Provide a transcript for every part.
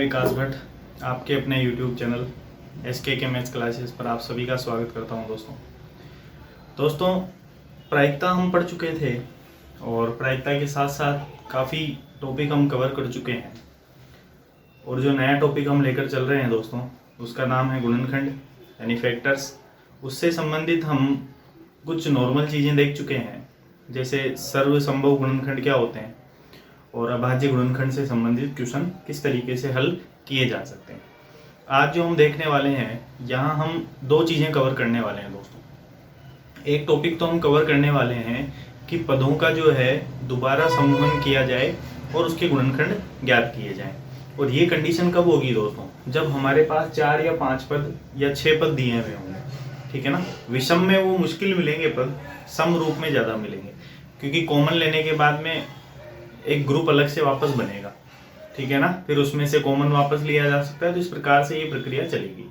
विकास भट्ट आपके अपने YouTube channel SK maths classes पर आप सभी का स्वागत करता हूं। दोस्तों प्रायिकता हम पढ़ चुके थे और प्रायिकता के साथ साथ काफ़ी टॉपिक हम कवर कर चुके हैं और जो नया टॉपिक हम लेकर चल रहे हैं दोस्तों उसका नाम है गुणनखंड यानी फैक्टर्स। उससे संबंधित हम कुछ नॉर्मल चीज़ें देख चुके हैं, जैसे सर्वसंभव गुणनखंड क्या होते हैं और अभाज्य गुणनखंड से संबंधित क्वेश्चन किस तरीके से हल किए जा सकते हैं। आज जो हम देखने वाले हैं यहाँ हम दो चीज़ें कवर करने वाले हैं दोस्तों। एक टॉपिक तो हम कवर करने वाले हैं कि पदों का जो है दोबारा समूहन किया जाए और उसके गुणनखंड ज्ञात किए जाएं। और ये कंडीशन कब होगी दोस्तों, जब हमारे पास 4 या 5 पद या 6 पद दिए हुए होंगे, ठीक है ना। विषम में वो मुश्किल मिलेंगे पद, सम रूप में ज़्यादा मिलेंगे, क्योंकि कॉमन लेने के बाद में एक ग्रुप अलग से वापस बनेगा, ठीक है ना। फिर उसमें से कॉमन वापस लिया जा सकता है। तो इस प्रकार से ये प्रक्रिया चलेगी।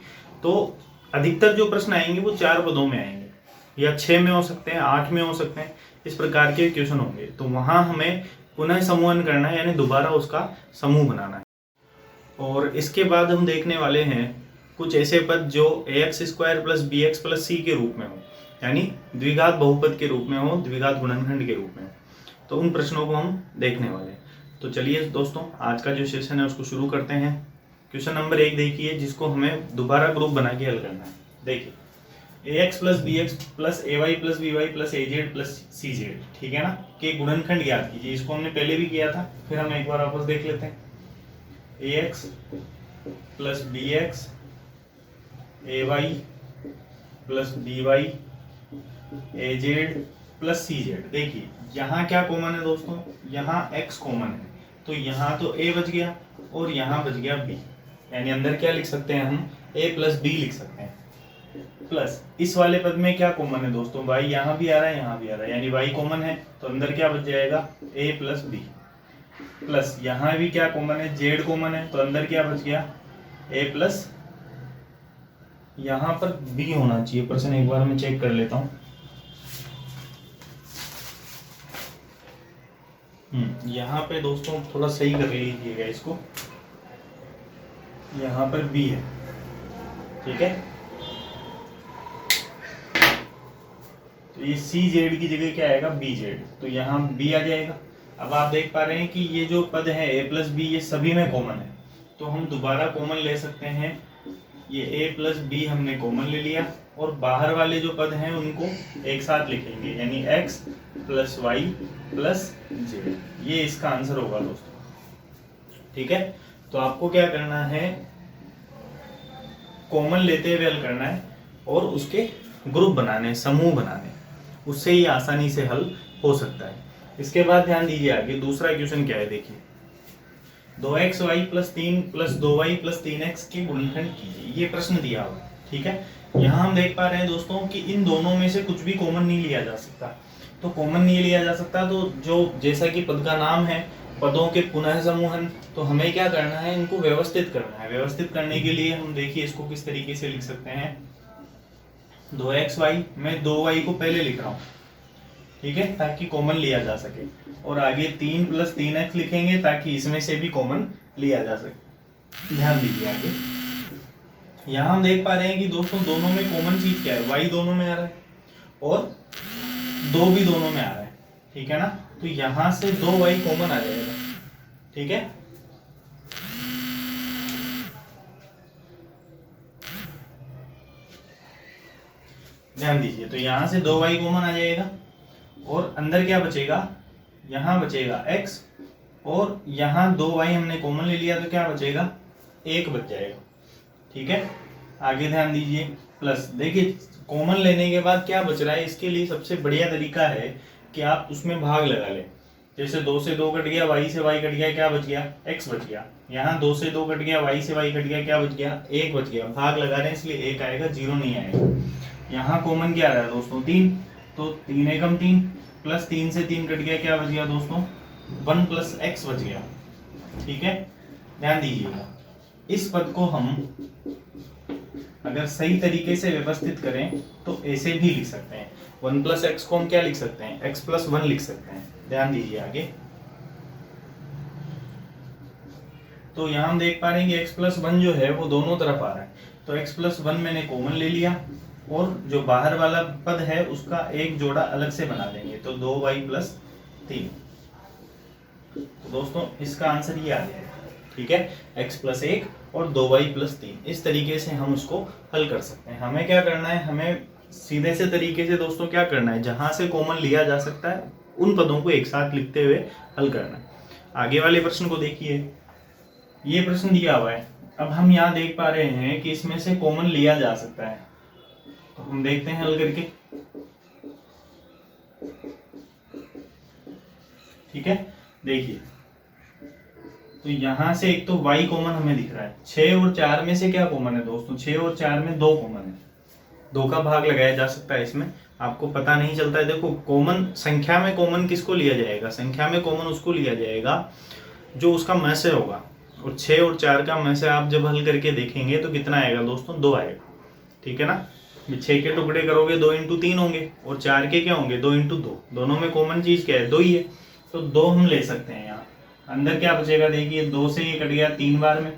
तो अधिकतर जो प्रश्न आएंगे वो 4 पदों में आएंगे या 6 में हो सकते हैं, 8 में हो सकते हैं, इस प्रकार के क्वेश्चन होंगे। तो वहां हमें पुनः समूहन करना है, यानी दोबारा उसका समूह बनाना है। और इसके बाद हम देखने वाले हैं कुछ ऐसे पद जो ax² + bx + c के रूप में हो, यानी द्विघात बहुपद के रूप में हो, द्विघात गुणनखंड के रूप में हो। तो उन प्रश्नों को हम देखने वाले हैं। तो चलिए दोस्तों आज का जो सेशन है उसको शुरू करते हैं। क्वेश्चन नंबर 1 देखिए, जिसको हमें दोबारा ग्रुप बना के हल करना है। देखिए ax + bx + ay + by + az + cz, ठीक है ना, के गुणनखंड ज्ञात कीजिए। इसको हमने पहले भी किया था, फिर हम एक बार वापस देख लेते हैं। ax + bx ay + by az + cz। देखिए यहाँ क्या कॉमन है दोस्तों, यहाँ x कॉमन है, तो यहाँ तो a बच गया और यहाँ बच गया b, यानी अंदर क्या लिख सकते हैं हम, a + b लिख सकते हैं। प्लस इस वाले पद में क्या कॉमन है दोस्तों, y यहाँ भी आ रहा है, यहाँ भी आ रहा है, यानी y कॉमन है, तो अंदर क्या बच जाएगा, a + b। प्लस यहाँ भी क्या कॉमन है, z कॉमन है, तो अंदर क्या बच गया, a +, यहाँ पर b होना चाहिए। प्रश्न एक बार मैं चेक कर लेता हूँ। यहाँ पे दोस्तों थोड़ा सही कर लीजिएगा इसको, यहाँ पर b है, ठीक है। तो ये cz की जगह क्या आएगा, bz, तो यहाँ b आ जाएगा। अब आप देख पा रहे हैं कि ये जो पद है a + b ये सभी में कॉमन है, तो हम दोबारा कॉमन ले सकते हैं। ये a + b हमने कॉमन ले लिया और बाहर वाले जो पद हैं उनको एक साथ लिखेंगे, यानी x + y + z। ये इसका आंसर होगा दोस्तों, ठीक है। तो आपको क्या करना है, कॉमन लेते हुए हल करना है और उसके ग्रुप बनाने, समूह बनाने, उससे ही आसानी से हल हो सकता है। इसके बाद ध्यान दीजिए आगे दूसरा क्वेश्चन क्या है। देखिए 2xy + 3 + 2y + 3x के गुणनखंड कीजिए, ये प्रश्न दिया हुआ है, ठीक है। यहाँ हम देख पा रहे हैं दोस्तों कि इन दोनों में से कुछ भी कॉमन नहीं लिया जा सकता। तो कॉमन नहीं लिया जा सकता, तो जो जैसा कि पद का नाम है पदों के पुनः समूहन, तो हमें क्या करना है, इनको व्यवस्थित करना है। व्यवस्थित करने के लिए हम देखिए इसको किस तरीके से लिख सकते हैं। 2xy, मैं 2y को पहले लिख रहा हूँ, ठीक है, ताकि कॉमन लिया जा सके, और आगे 3 + 3x लिखेंगे ताकि इसमें से भी कॉमन लिया जा सके। ध्यान दीजिए आगे, यहाँ हम देख पा रहे हैं कि दोस्तों दोनों में कॉमन चीज क्या है, y दोनों में आ रहा है और 2 भी दोनों में आ रहा है, ठीक है ना। तो यहाँ से 2y कॉमन आ जाएगा, ठीक है। ध्यान दीजिए, तो यहाँ से 2y कॉमन आ जाएगा और अंदर क्या बचेगा, यहाँ बचेगा x, और यहाँ 2y हमने कॉमन ले लिया तो क्या बचेगा, 1 बच जाएगा, ठीक है। आगे ध्यान दीजिए, प्लस देखिए कॉमन लेने के बाद क्या बच रहा है, इसके लिए सबसे बढ़िया तरीका है कि आप उसमें भाग लगा लें। जैसे 2 से 2 कट गया, y से y कट गया, क्या बच गया, x बच गया। यहाँ 2 से 2 कट गया, y से y कट गया, क्या बच गया, 1 बच गया। भाग लगा रहे हैं इसलिए 1 आएगा, 0 नहीं आएगा। यहाँ कॉमन क्या आ रहा है दोस्तों, 3, तो 3 एकम 3, प्लस 3 से 3 कट गया, क्या बच गया दोस्तों, 1 + x बच गया, ठीक है। ध्यान दीजिएगा, इस पद को हम अगर सही तरीके से व्यवस्थित करें तो ऐसे भी लिख सकते हैं। 1 + x को हम क्या लिख सकते हैं, x + 1 लिख सकते हैं। ध्यान दीजिए आगे, तो यहाँ हम देख पा रहे हैं कि x+1 जो है वो दोनों तरफ आ रहा है, तो x+1 मैंने कॉमन ले लिया और जो बाहर वाला पद है उसका एक जोड़ा अलग से बना देंगे, तो 2y+3। तो दोस्तों इसका आंसर ये आ जाएगा, ठीक है, x+1 और 2y+3। इस तरीके से हम उसको हल कर सकते हैं। हमें क्या करना है, हमें सीधे से तरीके से दोस्तों क्या करना है, जहां से कॉमन लिया जा सकता है उन पदों को एक साथ लिखते हुए हल करना है। आगे वाले प्रश्न को देखिए, ये प्रश्न दिया हुआ है। अब हम यहाँ देख पा रहे हैं कि इसमें से कॉमन लिया जा सकता है, तो हम देखते हैं हल करके, ठीक है। देखिए तो यहां से एक तो y कॉमन हमें दिख रहा है, 6 और 4 में से क्या कॉमन है दोस्तों, 6 और 4 में 2 कॉमन है, 2 का भाग लगाया जा सकता है। इसमें आपको पता नहीं चलता है। देखो कॉमन संख्या में कॉमन किसको लिया जाएगा, संख्या में कॉमन उसको लिया जाएगा जो उसका मस्य होगा, और 6 और 4 का मस्य आप जब हल करके देखेंगे तो कितना आएगा दोस्तों, 2 आएगा, ठीक है ना। 6 के टुकड़े करोगे 2 × 3 होंगे, और 4 के क्या होंगे, 2 × 2। दोनों में कॉमन चीज क्या है, 2 ही है, तो 2 हम ले सकते हैं। यहाँ अंदर क्या बचेगा, देखिए 2 से ये कट गया 3 बार में,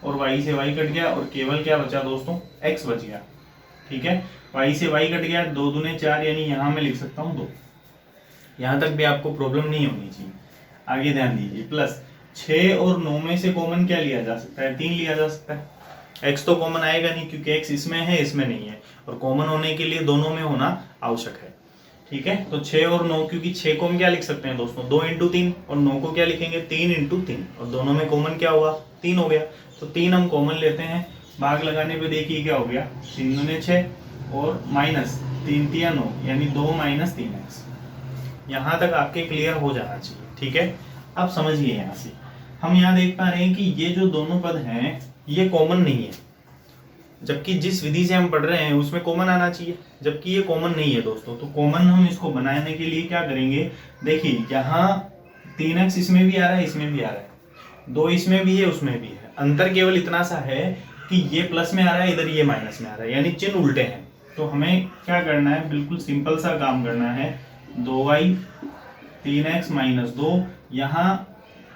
और y से y कट गया, और केवल क्या बचा दोस्तों, x बच गया, ठीक है। y से y कट गया, 2 दूने 4, यानी यहाँ मैं लिख सकता हूँ 2। यहाँ तक भी आपको प्रॉब्लम नहीं होनी चाहिए। आगे ध्यान दीजिए, प्लस 6 और 9 में से कॉमन क्या लिया जा सकता है, 3 लिया जा सकता है। x तो कॉमन आएगा नहीं क्योंकि x इसमें है इसमें नहीं है, और कॉमन होने के लिए दोनों में होना आवश्यक है, ठीक है। तो 6 और 9, क्योंकि 6 को हम क्या लिख सकते हैं दोस्तों, 2 × 3, और 9 को क्या लिखेंगे, 3 × 3, और दोनों में कॉमन क्या हुआ, 3 हो गया। तो 3 हम कॉमन लेते हैं, भाग लगाने पे देखिए क्या हो गया, 3 दूने 6 और -3 × 3 9, यानी 2 - 3x। यहाँ तक आपके क्लियर हो जाना चाहिए, ठीक है। अब समझिए, यहाँ से हम यहाँ देख पा रहे हैं कि ये जो दोनों पद हैं ये कॉमन नहीं है, जबकि जिस विधि से हम पढ़ रहे हैं उसमें कॉमन आना चाहिए, जबकि ये कॉमन नहीं है दोस्तों। तो कॉमन हम इसको बनाने के लिए क्या करेंगे, देखिए यहाँ 3x इसमें भी आ रहा है इसमें भी आ रहा है, 2 इसमें भी है उसमें भी है, अंतर केवल इतना सा है कि ये प्लस में आ रहा है, इधर ये माइनस में आ रहा है, यानी चिन्ह उल्टे हैं। तो हमें क्या करना है, बिल्कुल सिंपल सा काम करना है, 2y 3x - 2, यहाँ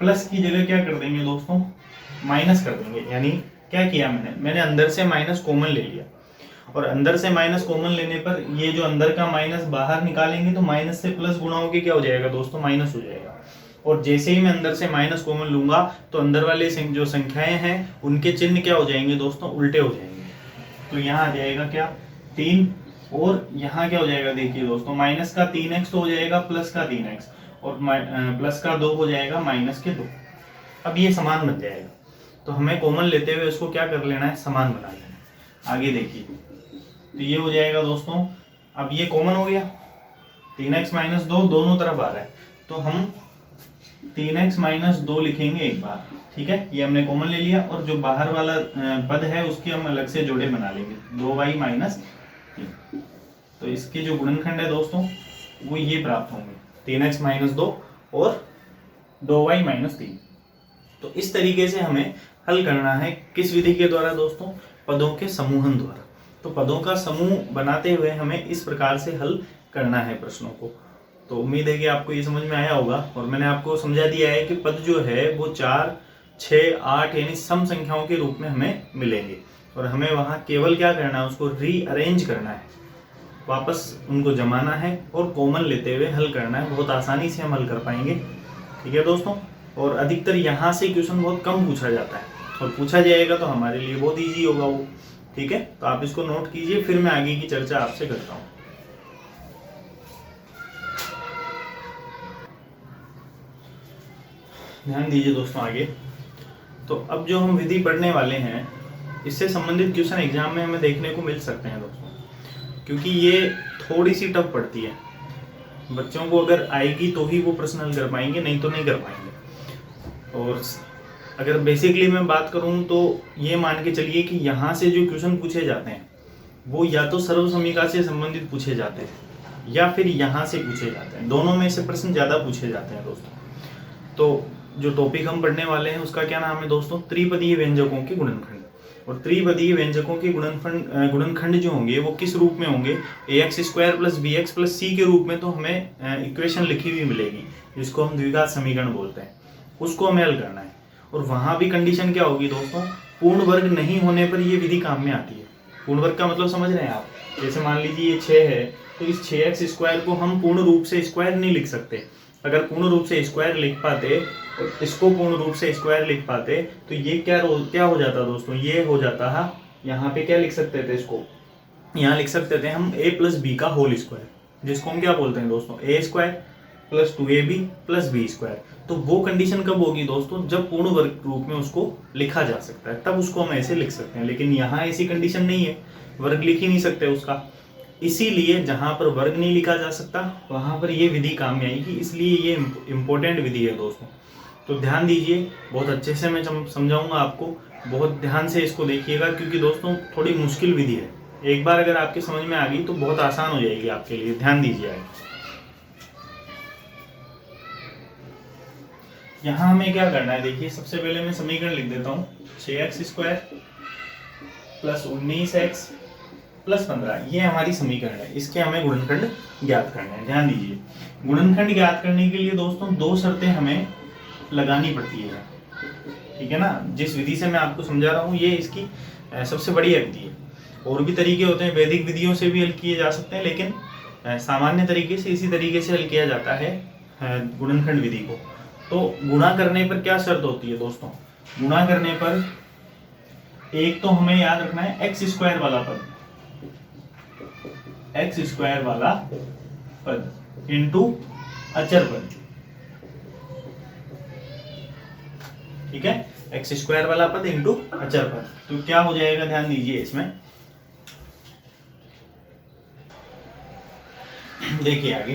प्लस की जगह क्या कर देंगे दोस्तों, माइनस कर देंगे। यानी क्या किया मैंने अंदर से माइनस कॉमन ले लिया, और अंदर से माइनस कॉमन लेने पर ये जो अंदर का माइनस बाहर निकालेंगे तो माइनस से प्लस गुणा होके क्या हो जाएगा दोस्तों, माइनस हो जाएगा। और जैसे ही मैं अंदर से माइनस कॉमन लूंगा तो अंदर वाले जो संख्याएं हैं उनके चिन्ह क्या हो जाएंगे दोस्तों, उल्टे हो जाएंगे। तो यहाँ आ जाएगा क्या, 3, और यहाँ क्या हो जाएगा, देखिए दोस्तों माइनस का 3x तो हो जाएगा प्लस का 3x, और प्लस का 2 हो जाएगा माइनस के 2। अब ये समान बन जाएगा, तो हमें कॉमन लेते हुए उसको क्या कर लेना है, समान बना लेना है। आगे देखिए, तो ये हो जाएगा दोस्तों, अब ये कॉमन हो गया, 3x - 2 दोनों तरफ आ रहा है, तो हम 3x - 2 लिखेंगे एक बार, ठीक है। ये हमने कॉमन ले लिया, और जो बाहर वाला पद है उसके हम अलग से जोड़े बना लेंगे, 2y - 3। तो इसके जो गुणनखंड है दोस्तों वो ये प्राप्त होंगे, 3x - 2 और 2y - 3। तो इस तरीके से हमें हल करना है, किस विधि के द्वारा दोस्तों, पदों के समूहन द्वारा। तो पदों का समूह बनाते हुए हमें इस प्रकार से हल करना है प्रश्नों को। तो उम्मीद है कि आपको ये समझ में आया होगा, और मैंने आपको समझा दिया है कि पद जो है वो 4, 6, 8 यानी सम संख्याओं के रूप में हमें मिलेंगे, और हमें वहाँ केवल क्या करना है, उसको रीअरेंज करना है, वापस उनको जमाना है और कॉमन लेते हुए हल करना है। बहुत आसानी से हम हल कर पाएंगे, ठीक है दोस्तों। और अधिकतर यहाँ से क्वेश्चन बहुत कम पूछा जाता है, और पूछा जाएगा तो हमारे लिए बहुत इजी होगा वो, ठीक है। तो आप इसको नोट कीजिए, फिर मैं आगे की चर्चा आपसे करता हूँ। ध्यान दीजिए दोस्तों आगे। तो अब जो हम विधि पढ़ने वाले हैं इससे संबंधित क्वेश्चन एग्जाम में हमें देखने को मिल सकते हैं दोस्तों, क्योंकि ये थोड़ी सी टफ पड़ती है। बच्चों को अगर आएगी तो ही वो प्रश्न हल कर पाएंगे, नहीं तो नहीं कर पाएंगे। और अगर बेसिकली मैं बात करूं तो ये मान के चलिए कि यहाँ से जो क्वेश्चन पूछे जाते हैं वो या तो सर्व समीकरण से संबंधित पूछे जाते हैं या फिर यहाँ से पूछे जाते हैं, दोनों में से प्रश्न ज्यादा पूछे जाते हैं दोस्तों। तो जो टॉपिक हम पढ़ने वाले हैं उसका क्या नाम है दोस्तों, त्रिपदीय व्यंजकों के गुणनखंड। और त्रिपदीय व्यंजकों के गुणनखंड जो होंगे वो किस रूप में होंगे, ax² + bx + c के रूप में। तो हमें इक्वेशन लिखी हुई मिलेगी जिसको हम द्विघात समीकरण बोलते हैं, उसको हमें हल करना है। और वहाँ भी कंडीशन क्या होगी दोस्तों, पूर्ण वर्ग नहीं होने पर ये विधि काम में आती है। पूर्ण वर्ग का मतलब समझ रहे हैं आप, जैसे मान लीजिए ये 6 है, तो इस 6x² को हम पूर्ण रूप से स्क्वायर नहीं लिख सकते। अगर पूर्ण रूप से स्क्वायर लिख पाते और इसको पूर्ण रूप से स्क्वायर लिख पाते तो ये क्या हो जाता दोस्तों, ये हो जाता है, यहाँ पे क्या लिख सकते थे, इसको यहाँ लिख सकते थे हम a + b का होल स्क्वायर, जिसको हम क्या बोलते हैं दोस्तों, a² + 2ab + b²। तो वो कंडीशन कब होगी दोस्तों, जब पूर्ण वर्ग रूप में उसको लिखा जा सकता है, तब उसको हम ऐसे लिख सकते हैं। लेकिन यहाँ ऐसी कंडीशन नहीं है, वर्ग लिख ही नहीं सकते उसका, इसीलिए जहाँ पर वर्ग नहीं लिखा जा सकता वहाँ पर ये विधि काम में आएगी। इसलिए ये इम्पोर्टेंट विधि है दोस्तों, तो ध्यान दीजिए, बहुत अच्छे से मैं समझाऊंगा आपको, बहुत ध्यान से इसको देखिएगा, क्योंकि दोस्तों थोड़ी मुश्किल विधि है। एक बार अगर आपके समझ में आ गई तो बहुत आसान हो जाएगी आपके लिए। ध्यान दीजिए, यहाँ हमें क्या करना है, देखिए सबसे पहले मैं समीकरण लिख देता हूँ, 6x² + 19x + 15, ये हमारी समीकरण है। इसके हमें गुणनखंड ज्ञात करना है। ध्यान दीजिए, गुणनखंड ज्ञात करने के लिए दोस्तों 2 शर्तें हमें लगानी पड़ती है, ठीक है ना। जिस विधि से मैं आपको समझा रहा हूँ ये इसकी सबसे बड़ी विधि है। और भी तरीके होते हैं, वैदिक विधियों से भी हल किए जा सकते हैं, लेकिन सामान्य तरीके से इसी तरीके से हल किया जाता है गुणनखंड विधि को। तो गुणा करने पर क्या शर्त होती है दोस्तों, गुणा करने पर एक तो हमें याद रखना है x² वाला पद, x² वाला पद इंटू अचर पद, ठीक है, x² वाला पद इंटू अचर पद। तो क्या हो जाएगा, ध्यान दीजिए इसमें, देखिए आगे,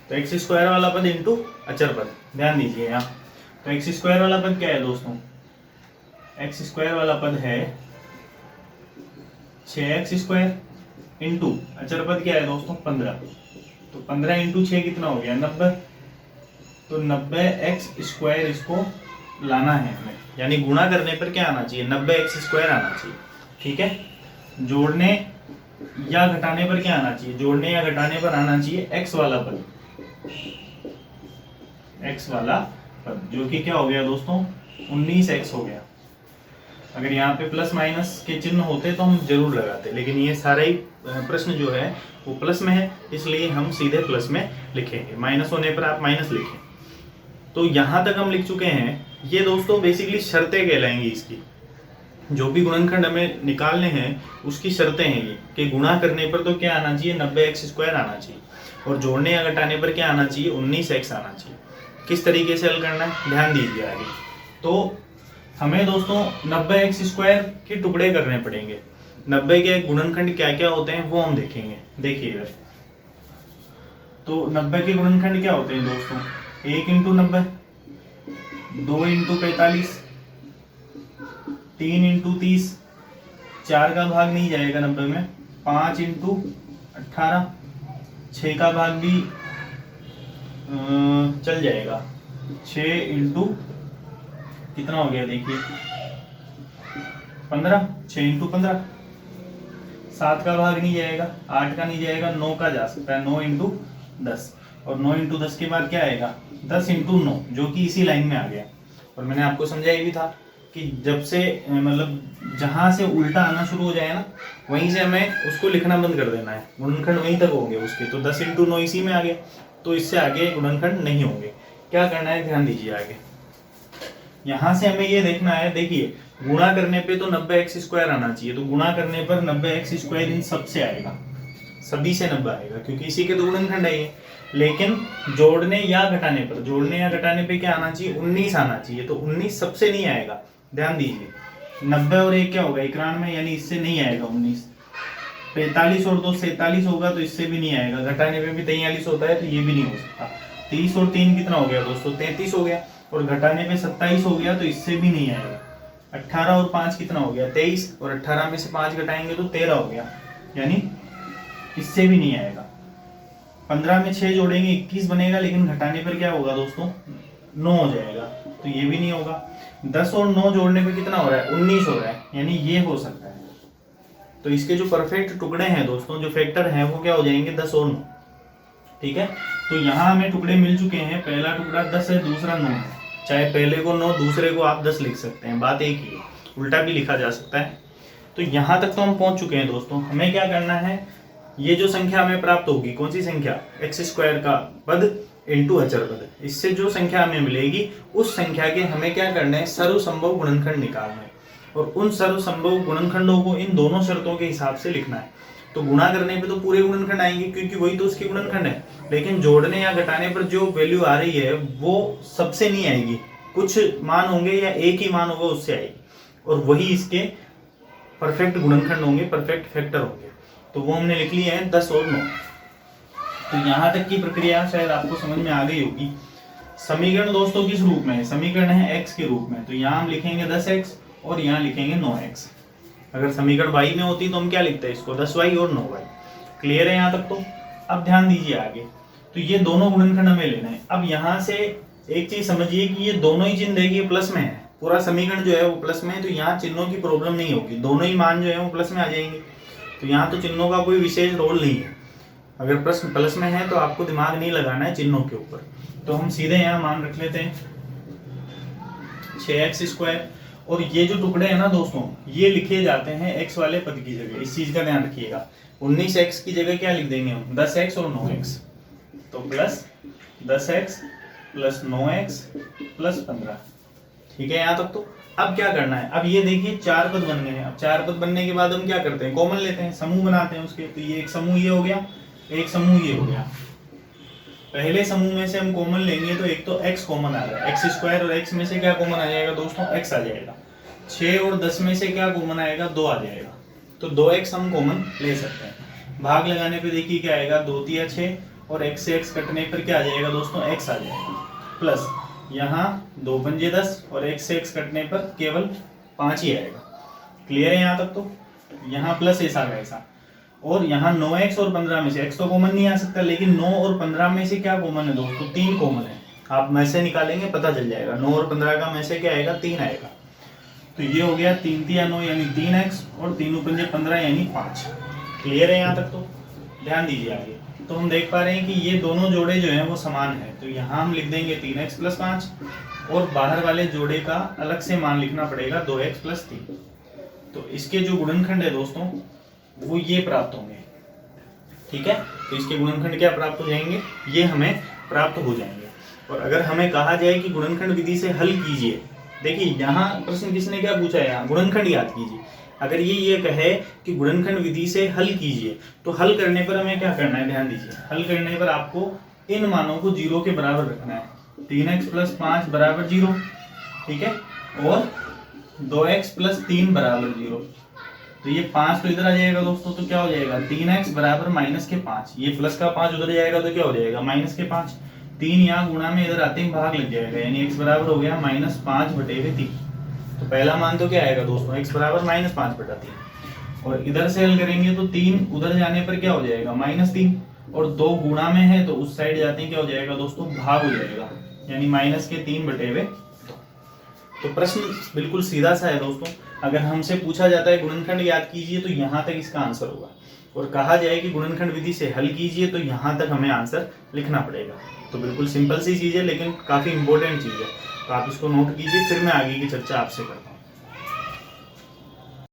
तो x² वाला पद इंटू अचर पद, ध्यान दीजिए यहाँ। तो x² वाला पद क्या है दोस्तों, x² वाला पद है 6x² इंटू अचर पद क्या है दोस्तों 15। तो 15 इंटू 6 कितना हो गया 90। तो 90x² इसको लाना है हमें, यानी गुणा करने पर क्या आना चाहिए 90x² आना चाहिए, ठीक है। जोड़ने या घटाने पर क्या आना चाहिए, जोड़ने या घटाने पर आना चाहिए x वाला पद, x वाला पद, जो कि क्या हो गया दोस्तों 19x हो गया। अगर यहाँ पे प्लस माइनस के चिन्ह होते तो हम जरूर लगाते, लेकिन ये सारा ही प्रश्न जो है वो प्लस में है, इसलिए हम सीधे प्लस में लिखेंगे, माइनस होने पर आप माइनस लिखें। तो यहाँ तक हम लिख चुके हैं। ये दोस्तों बेसिकली शर्तें कहलाएंगी इसकी, जो भी गुणनखंड हमें निकालने हैं उसकी शर्तें हैं ये, कि गुणा करने पर तो क्या आना चाहिए 90x² आना चाहिए, और जोड़ने या घटाने पर क्या आना चाहिए 19x आना चाहिए। किस तरीके से हल करना है ध्यान दीजिए आगे। तो हमें दोस्तों 90x² के टुकड़े करने पड़ेंगे। 90 के गुणनखंड क्या क्या होते हैं वो हम देखेंगे, देखिए इधर। तो 90 के गुणनखंड क्या होते हैं दोस्तों, 1 × 90, 2 × 45, 3 × 30, 4 का भाग नहीं जाएगा 90 में, 5 × 18, 6 का भाग भी चल जाएगा, 6 × कितना हो गया देखिए 15, 6 × 15, 7 का भाग नहीं जाएगा, 8 का नहीं जाएगा, 9 का जा सकता है, 9 × 10, और 9 × 10 के बाद क्या आएगा 10 × 9, जो कि इसी लाइन में आ गया। और मैंने आपको समझाया भी था कि जब से मतलब जहां से उल्टा आना शुरू हो जाए ना, वहीं से हमें उसको लिखना बंद कर देना है, गुणनखंड वहीं तक होंगे उसके। तो 10 × 9 इसी में आ गया, तो इससे आगे गुणनखंड नहीं होंगे। क्या करना है ध्यान दीजिए आगे, यहाँ से हमें ये देखना है, देखिए गुणा करने पे तो 90x² आना चाहिए, तो गुणा करने पर 90x² इन सब से आएगा, सभी से 90 आएगा, क्योंकि इसी के तो गुणनखंड है ये। लेकिन जोड़ने या घटाने पर, जोड़ने या घटाने पे क्या आना चाहिए 19 आना चाहिए, तो 19 सबसे नहीं आएगा। ध्यान दीजिए 90 और 1 क्या होगा 91, यानी इससे नहीं आएगा 19। 45 और 2 47 होगा, तो इससे भी नहीं आएगा। घटाने पे भी 43 होता है, तो ये भी नहीं हो सकता। 30 और 3 कितना हो गया दोस्तों 33 हो गया, और घटाने पे 27 हो गया, तो इससे भी नहीं आएगा। 18 और 5 कितना हो गया 23, और 18 में से 5 घटाएंगे तो 13 हो गया, यानी इससे भी नहीं आएगा। 15 में 6 जोड़ेंगे 21 बनेगा, लेकिन घटाने पर क्या होगा दोस्तों 9 हो जाएगा, तो ये भी नहीं होगा। 10 और 9 जोड़ने पे कितना हो रहा है 19 हो रहा है, यानी ये हो सकता है। तो इसके जो परफेक्ट टुकड़े हैं दोस्तों, जो फैक्टर हैं, वो क्या हो जाएंगे 10 और 9, ठीक है। तो यहाँ हमें टुकड़े मिल चुके हैं, पहला टुकड़ा 10 है, दूसरा 9 है। चाहे पहले को 9 दूसरे को आप 10 लिख सकते हैं, बात एक ही है, उल्टा भी लिखा जा सकता है। तो यहाँ तक तो हम पहुंच चुके हैं दोस्तों। हमें क्या करना है, ये जो संख्या हमें प्राप्त होगी, कौन सी संख्या, एक्स स्क्वायर का पद इंटू अचर पद, इससे जो संख्या हमें मिलेगी उस संख्या के हमें क्या करना है, सर्वसंभव गुणनखंड निकालना है और उन सर्वसंभव गुणनखंडों को इन दोनों शर्तों के हिसाब से लिखना है। तो गुणा करने पे तो पूरे गुणनखंड आएंगे क्योंकि वही तो उसके गुणनखंड है, लेकिन जोड़ने या घटाने पर जो वैल्यू आ रही है वो सबसे नहीं आएगी, कुछ मान होंगे या एक ही मान होगा उससे आएगी, और वही इसके परफेक्ट गुणनखंड होंगे, परफेक्ट फैक्टर होंगे। तो वो हमने लिख लिया है 10 और 9। तो यहाँ तक की प्रक्रिया शायद आपको समझ में आ गई होगी। समीकरण दोस्तों किस रूप में है, समीकरण है x के रूप में, तो यहाँ हम लिखेंगे 10x और यहाँ लिखेंगे 9x। अगर समीकरण y में होती तो हम क्या लिखते हैं इसको, 10y और 9y। क्लियर है यहाँ तक तो। अब ध्यान दीजिए आगे, तो ये दोनों गुणनखंड हमें लेना है। अब यहाँ से एक चीज समझिए कि ये दोनों ही चिन्ह देखिए प्लस में है, पूरा समीकरण जो है वो प्लस में है, तो यहाँ चिन्हों की प्रॉब्लम नहीं होगी, दोनों ही मान जो है वो प्लस में आ जाएंगे। तो यहाँ तो चिन्हों का कोई विशेष रोल नहीं है। अगर प्रश्न प्लस में है तो आपको दिमाग नहीं लगाना है चिन्हों के ऊपर। तो हम सीधे यहाँ मान रख लेते हैं 6x स्क्वायर, और ये जो टुकड़े हैं ना दोस्तों, ये लिखे जाते हैं x वाले पद की जगह, इस चीज का ध्यान रखिएगा। 19x की जगह क्या लिख देंगे हम, 10x और 9x, तो plus 10x plus 9x plus 15। ठीक है यहाँ तक तो। अब क्या करना है, अब ये देखिए 4 पद बन गए हैं। अब 4 पद बनने के बाद हम क्या करते हैं, कॉमन लेते हैं, समूह बनाते हैं उसके। तो ये एक समूह ये हो गया, एक समूह ये हो गया। पहले समूह में से हम कॉमन लेंगे तो एक तो x कॉमन आ रहा है, x स्क्वायर, और x में से क्या कॉमन आ जाएगा दोस्तों, x आ जाएगा। 6 और 10 में से क्या कॉमन आएगा, 2 आ जाएगा। तो 2x हम कॉमन ले सकते हैं। भाग लगाने पे देखिए क्या आएगा, 2 तिया 6, और x से x कटने पर क्या आ जाएगा दोस्तों, x आ जाएगा। प्लस यहाँ 2 पंजे 10, और x से x कटने पर केवल 5 ही आएगा। क्लियर है यहाँ तक तो। यहाँ प्लस ऐसा का ऐसा, और यहाँ 9x और 15 में से x तो कॉमन नहीं आ सकता, लेकिन 9 और 15 में से क्या कॉमन है दोस्तों, 3 कॉमन है। आप में से निकालेंगे पता चल जाएगा, 9 और 15 का में से क्या आएगा, 3 आएगा। तो ये हो गया 3 तिया 9 यानी 3x, और 3 पंजे 15 यानी 5। क्लियर है यहाँ तक तो। ध्यान दीजिए आगे, तो हम देख पा रहे हैं कि ये दोनों जोड़े जो हैं वो समान है। तो यहाँ हम लिख देंगे 3x प्लस 5, और बाहर वाले जोड़े का अलग से मान लिखना पड़ेगा 2x प्लस 3। तो इसके जो गुणनखंड है दोस्तों वो ये प्राप्त होंगे। ठीक है, तो इसके गुणनखंड क्या प्राप्त हो जाएंगे, ये हमें प्राप्त हो जाएंगे। और अगर हमें कहा जाए कि गुणनखंड विधि से हल कीजिए, देखिए यहाँ प्रश्न किसने क्या पूछा है, यहाँ गुणनखंड याद कीजिए। अगर ये कहे कि गुणनखंड विधि से हल कीजिए, तो हल करने पर हमें क्या करना है, ध्यान दीजिए। हल करने पर आपको इन मानों को 0 के बराबर रखना है। 3x प्लस 5 बराबर 0, ठीक है, और 2x प्लस 3 बराबर 0। तो ये 5 तो इधर आ जाएगा दोस्तों, तो क्या हो जाएगा, 3x बराबर माइनस के 5। ये प्लस का 5 उधर जाएगा तो क्या हो जाएगा, माइनस के 5। 3 यहाँ गुणा में इधर आते ही भाग लग जाएगा, यानी x बराबर हो गया -5/3। तो पहला मान तो क्या आएगा दोस्तों, x बराबर -5/3। और इधर से हल करेंगे तो 3 उधर जाने पर क्या हो जाएगा, -3, और 2 गुणा में है तो उस साइड जाते ही क्या हो जाएगा दोस्तों, भाग हो जाएगा, यानी -3/2। तो प्रश्न बिल्कुल सीधा सा है दोस्तों। अगर हमसे पूछा जाता है गुणनखंड याद कीजिए तो यहाँ तक इसका आंसर होगा, और कहा जाए कि गुणनखंड विधि से हल कीजिए तो यहाँ तक हमें आंसर लिखना पड़ेगा। तो बिल्कुल सिंपल सी चीज़ है, लेकिन काफ़ी इंपॉर्टेंट चीज़ है। तो आप इसको नोट कीजिए, फिर मैं आगे की चर्चा आपसे करता हूँ।